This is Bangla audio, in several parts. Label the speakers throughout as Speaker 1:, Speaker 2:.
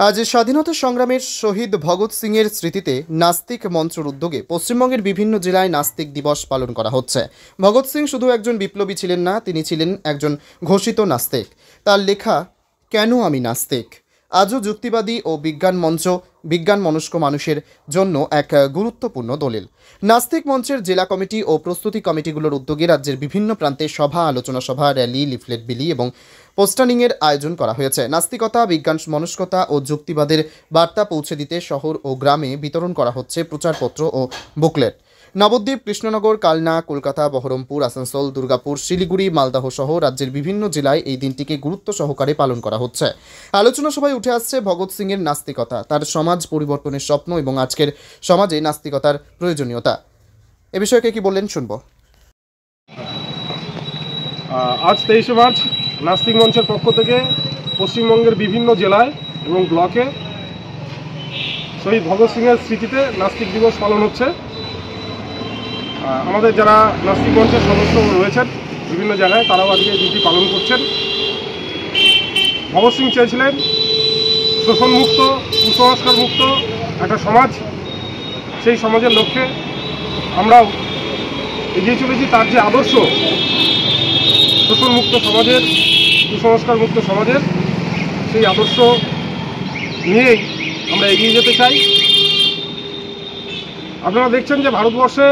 Speaker 1: আজ স্বাধীনতা সংগ্রামের শহীদ ভগৎ সিংয়ের স্মৃতিতে নাস্তিক মঞ্চের উদ্যোগে পশ্চিমবঙ্গের বিভিন্ন জেলায় নাস্তিক দিবস পালন করা হচ্ছে। ভগৎ সিং শুধু একজন বিপ্লবী ছিলেন না, তিনি ছিলেন একজন ঘোষিত নাস্তিক। তার লেখা কেন আমি নাস্তিক আজও যুক্তিবাদী ও বিজ্ঞান মনস্ক মানুষের জন্য এক গুরুত্বপূর্ণ দলিল। নাস্তিক মঞ্চের জেলা কমিটি ও প্রস্তুতি কমিটিগুলোর উদ্যোগে রাজ্যের বিভিন্ন প্রান্তে সভা, আলোচনা সভা, র্যালি, লিফলেট বিলি এবং পোস্টারিংয়ের আয়োজন করা হয়েছে। নাস্তিকতা, বিজ্ঞান মনস্কতা ও যুক্তিবাদের বার্তা পৌঁছে দিতে শহর ও গ্রামে বিতরণ করা হচ্ছে প্রচারপত্র ও বুকলেট। নবদ্বীপ, কৃষ্ণনগর, কালনা, কলকাতা, বহরমপুর, আসানসোল, দুর্গাপুর, শিলিগুড়ি, মালদহ সহ রাজ্যের বিভিন্ন জেলায় এই দিনটিকে গুরুত্ব সহকারে পালন করা হচ্ছে। আলোচনা সভায় উঠে আসছে ভগৎ সিংয়ের নাস্তিকতা, তার সমাজ পরিবর্তনের স্বপ্ন এবং আজকের সমাজে নাস্তিকতার প্রয়োজনীয়তা। এ বিষয়ে কি বললেন শুনবো।
Speaker 2: আজ 23শে মার্চ নাস্তিক মঞ্চের পক্ষ থেকে পশ্চিমবঙ্গের বিভিন্ন জেলায় এবং ব্লকে শহীদ ভগৎ সিংয়ের স্মৃতিতে নাস্তিক দিবস পালন হচ্ছে। আমাদের যারা নাস্তিক মঞ্চের সদস্য রয়েছেন বিভিন্ন জায়গায়, তারাও আজকে এই দিনটি পালন করছেন। ভগৎ সিং চেয়েছিলেন শোষণমুক্ত, কুসংস্কার মুক্ত একটা সমাজ। সেই সমাজের লক্ষ্যে আমরাও এগিয়ে চলেছি। তার যে আদর্শ, শোষণমুক্ত সমাজের, কুসংস্কার মুক্ত সমাজের, সেই আদর্শ নিয়েই আমরা এগিয়ে যেতে চাই। আপনারা দেখছেন যে ভারতবর্ষে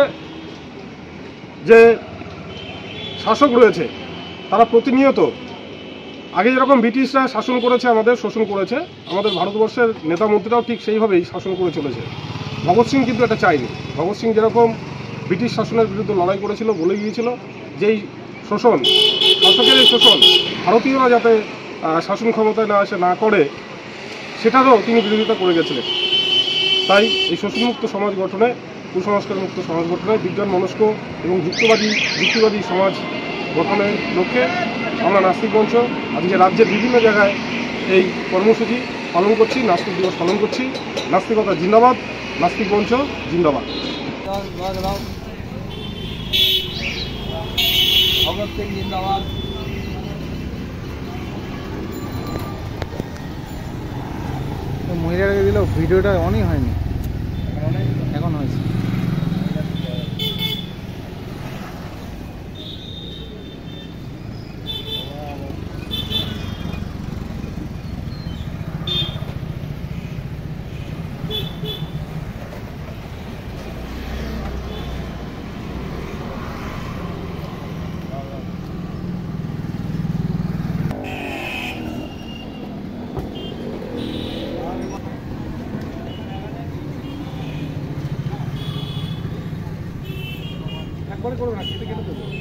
Speaker 2: যে শাসক রয়েছে তারা প্রতিনিয়ত, আগে যেরকম ব্রিটিশরা শাসন করেছে, আমাদের শোষণ করেছে, আমাদের ভারতবর্ষের নেতা মন্ত্রীরাও ঠিক সেইভাবেই শাসন করে চলেছে। ভগৎ সিং কিন্তু এটা চায়নি। ভগৎ সিং যেরকম ব্রিটিশ শাসনের বিরুদ্ধে লড়াই করেছিল, বলে গিয়েছিল যেই শোষণ, শাসকের এই শোষণ ভারতীয়রা যাতে শাসন ক্ষমতায় না আসে, না করে, সেটারও তিনি বিরোধিতা করে গেছিলেন। তাই এই শোষণমুক্ত সমাজ গঠনে, কুসংস্কার মুক্ত সমাজ গঠনে, বিজ্ঞান মনস্ক এবং যুক্তিবাদী সমাজ গঠনের লক্ষ্যে আমরা নাস্তিক মঞ্চ আজকে রাজ্যের বিভিন্ন জায়গায় এই কর্মসূচি পালন করছি, নাস্তিক দিবস পালন করছি। নাস্তিকতা জিন্দাবাদ, নাস্তিক মঞ্চ জিন্দাবাদ।
Speaker 3: ভগৎ সিং জিন্দাবাদ।
Speaker 4: মহিলাকে দিল, ভিডিওটা অনই হয়নি, এখন হয়েছে।
Speaker 2: একবারে করবে না, কেটে কেটে দেবো।